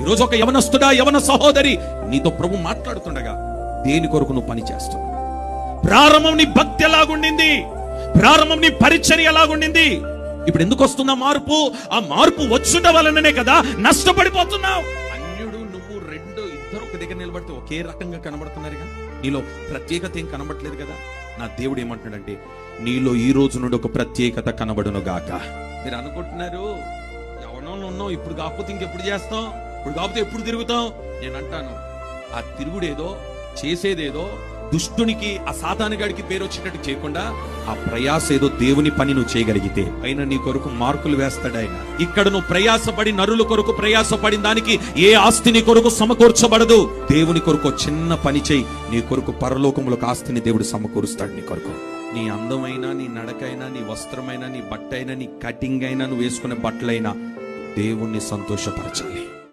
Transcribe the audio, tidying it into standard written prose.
ఈరోజు ఒక యవనస్తుడా, యవన సహోదరి, నీతో ప్రభు మాట్లాడుతుండగా దేని కొరకు నువ్వు పని చేస్తున్నావు? ప్రారంభం నీ భక్తి ఎలాగుండింది, ప్రారంభం నీ పరిచర్య ఎలాగుండింది. ఇప్పుడు ఎందుకు వస్తున్నా మార్పు? ఆ మార్పు వచ్చుట వలననే కదా నష్టపడిపోతున్నావు. అన్యుడు నువ్వు ఇద్దరు ఒక దగ్గర నిలబడితే ఒకే రకంగా కనబడుతున్నారుగా, నీలో ప్రత్యేకత ఏం కనబడట్లేదు కదా. నా దేవుడు ఏమంటున్నాడంటే, నీలో ఈ రోజు నుండి ఒక ప్రత్యేకత కనబడును గాక. మీరు అనుకుంటున్నారు ఎవరో ఉన్నావు, ఇప్పుడు కాకపోతే ఇంకెప్పుడు చేస్తాం, ఇప్పుడు కాకపోతే ఎప్పుడు తిరుగుతాం. నేను అంటాను, ఆ తిరుగుడేదో చేసేదేదో దుష్టునికి, ఆ సాతానుగాడికి పేరు వచ్చేటట్టు చేయకుండా ఆ ప్రయాస ఏదో దేవుని పని నువ్వు చేయగలిగితే ఆయన నీ కొరకు మార్కులు వేస్తాడు. ఆయన ఇక్కడ నువ్వు ప్రయాసపడి నరుల కొరకు ప్రయాసపడిన దానికి ఏ ఆస్తి నీ కొరకు సమకూర్చబడదు. దేవుని కొరకు చిన్న పని చేయి, నీ కొరకు పరలోకములకు ఆస్తిని దేవుడు సమకూరుస్తాడు. నీ కొరకు నీ అందమైనా, నీ నడకైనా, నీ వస్త్రమైనా, నీ బట్ట అయినా, నీ కటింగ్ అయినా, నువ్వు వేసుకునే బట్టలైనా దేవుణ్ణి సంతోషపరచాలి.